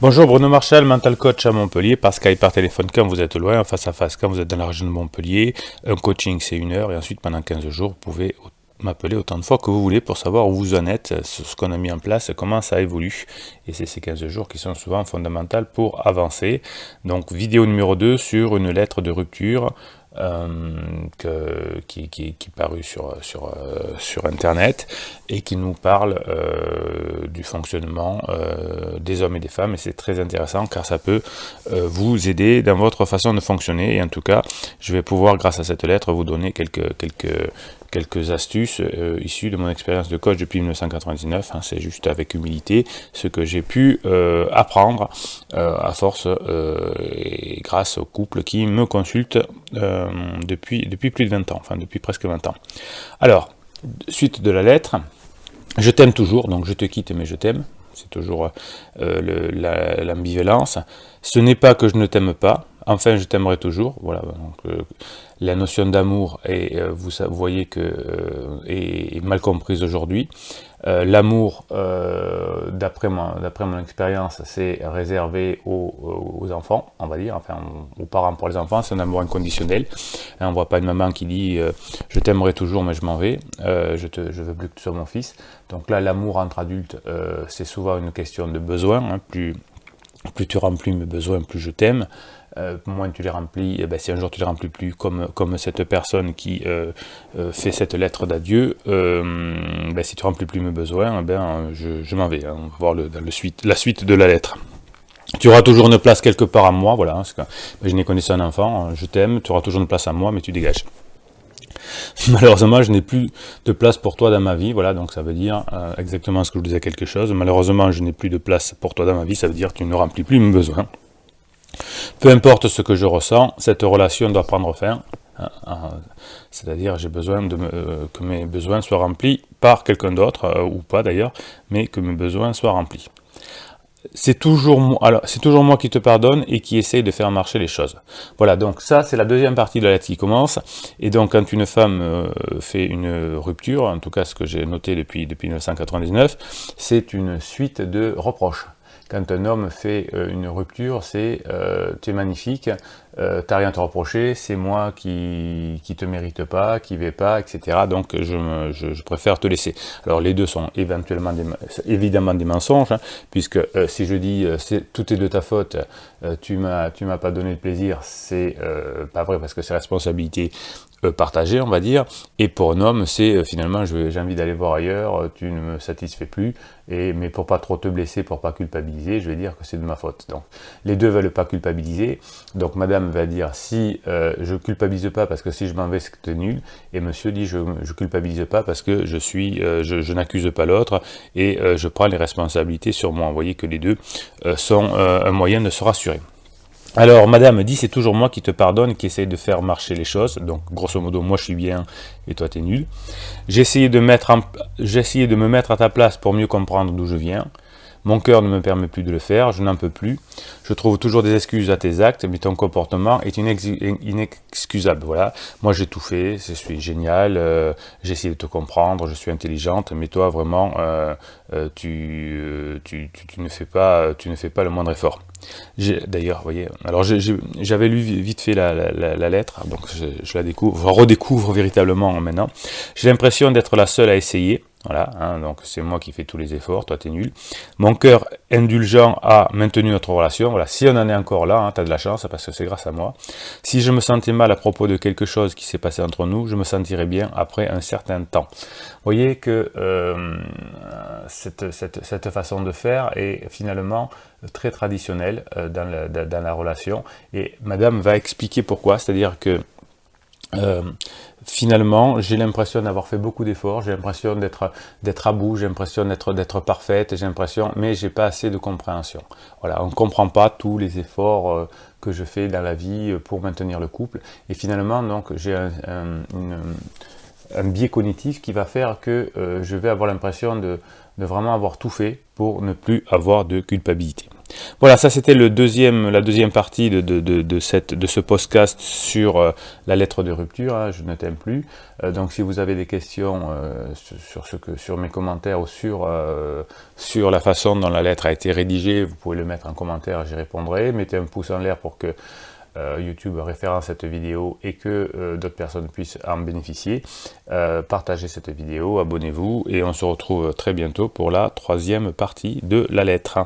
Bonjour Bruno Marchal, mental coach à Montpellier, par Skype, par téléphone quand vous êtes loin, face à face quand vous êtes dans la région de Montpellier. Un coaching c'est 1 heure et ensuite pendant 15 jours vous pouvez m'appeler autant de fois que vous voulez pour savoir où vous en êtes, ce qu'on a mis en place, comment ça évolue. Et c'est ces 15 jours qui sont souvent fondamentaux pour avancer. Donc vidéo numéro 2 sur une lettre de rupture qui est paru sur internet et qui nous parle du fonctionnement des hommes et des femmes, et c'est très intéressant car ça peut vous aider dans votre façon de fonctionner. Et en tout cas je vais pouvoir, grâce à cette lettre, vous donner quelques astuces issues de mon expérience de coach depuis 1999, hein, c'est juste avec humilité ce que j'ai pu apprendre à force et grâce aux couples qui me consultent depuis plus de 20 ans, enfin depuis presque 20 ans. Alors, suite de la lettre, je t'aime toujours, donc je te quitte mais je t'aime, c'est toujours l'ambivalence. Ce n'est pas que je ne t'aime pas, enfin je t'aimerai toujours, voilà. Donc, la notion d'amour vous voyez que est mal comprise aujourd'hui. L'amour, d'après mon expérience, c'est réservé aux enfants, on va dire, enfin aux parents pour les enfants, c'est un amour inconditionnel. On ne voit pas une maman qui dit je t'aimerai toujours mais je m'en vais, je veux plus que tu sois mon fils. Donc là, l'amour entre adultes, c'est souvent une question de besoin, hein. Plus tu remplis mes besoins, plus je t'aime. Moins tu les remplis, si un jour tu les remplis plus, comme cette personne qui fait cette lettre d'adieu, si tu remplis plus mes besoins, je m'en vais, hein. On va voir la suite de la lettre. Tu auras toujours une place quelque part à moi, voilà, hein, je n'ai connaissé un enfant, je t'aime, tu auras toujours une place à moi, mais tu dégages. Malheureusement, je n'ai plus de place pour toi dans ma vie, voilà, donc ça veut dire exactement ce que je disais quelque chose. Malheureusement, je n'ai plus de place pour toi dans ma vie, ça veut dire que tu ne remplis plus mes besoins. Peu importe ce que je ressens, cette relation doit prendre fin. C'est-à-dire, j'ai besoin que mes besoins soient remplis par quelqu'un d'autre, ou pas d'ailleurs, mais que mes besoins soient remplis. C'est toujours moi qui te pardonne et qui essaye de faire marcher les choses. Voilà, donc ça c'est la deuxième partie de la lettre qui commence. Et donc quand une femme fait une rupture, en tout cas ce que j'ai noté depuis 1999, c'est une suite de reproches. Quand un homme fait une rupture, c'est tu es magnifique, t'as rien à te reprocher, c'est moi qui te mérite pas, qui vais pas, etc. Donc je préfère te laisser. Alors les deux sont évidemment des mensonges, hein, puisque si je dis tout est de ta faute, tu m'as pas donné de plaisir, c'est pas vrai parce que c'est responsabilité partagée, on va dire. Et pour un homme, c'est finalement j'ai envie d'aller voir ailleurs, tu ne me satisfais plus, mais pour pas trop te blesser, pour pas culpabiliser, je vais dire que c'est de ma faute. Donc les deux veulent pas culpabiliser. Donc madame va dire si je culpabilise pas parce que si je m'en vais c'est que t'es nul, et monsieur dit je culpabilise pas parce que je n'accuse pas l'autre et je prends les responsabilités sur moi. Vous voyez que les deux sont un moyen de se rassurer. Alors, madame dit, c'est toujours moi qui te pardonne, qui essaye de faire marcher les choses. Donc, grosso modo, moi je suis bien et toi t'es nul. J'ai essayé de me mettre à ta place pour mieux comprendre d'où je viens. Mon cœur ne me permet plus de le faire, je n'en peux plus. Je trouve toujours des excuses à tes actes, mais ton comportement est inexcusable. Voilà, moi j'ai tout fait, je suis génial, j'ai essayé de te comprendre, je suis intelligente, mais toi vraiment, tu ne fais pas le moindre effort. D'ailleurs, vous voyez, alors j'avais lu vite fait la lettre, donc je la redécouvre véritablement maintenant. J'ai l'impression d'être la seule à essayer. Voilà, hein, donc c'est moi qui fais tous les efforts, toi t'es nul. Mon cœur indulgent a maintenu notre relation. Voilà, si on en est encore là, hein, t'as de la chance parce que c'est grâce à moi. Si je me sentais mal à propos de quelque chose qui s'est passé entre nous, je me sentirais bien après un certain temps. Vous voyez que cette façon de faire est finalement très traditionnelle dans la relation. Et madame va expliquer pourquoi, c'est-à-dire que finalement, j'ai l'impression d'avoir fait beaucoup d'efforts, j'ai l'impression d'être à bout, j'ai l'impression d'être parfaite, mais j'ai pas assez de compréhension. Voilà, on ne comprend pas tous les efforts que je fais dans la vie pour maintenir le couple. Et finalement, donc, j'ai un biais cognitif qui va faire que je vais avoir l'impression de vraiment avoir tout fait pour ne plus avoir de culpabilité. Voilà, ça c'était la deuxième partie de ce podcast sur la lettre de rupture, hein, je ne t'aime plus. Donc si vous avez des questions sur mes commentaires ou sur la façon dont la lettre a été rédigée, vous pouvez le mettre en commentaire, j'y répondrai. Mettez un pouce en l'air pour que YouTube référence cette vidéo et que d'autres personnes puissent en bénéficier. Partagez cette vidéo, abonnez-vous et on se retrouve très bientôt pour la troisième partie de la lettre.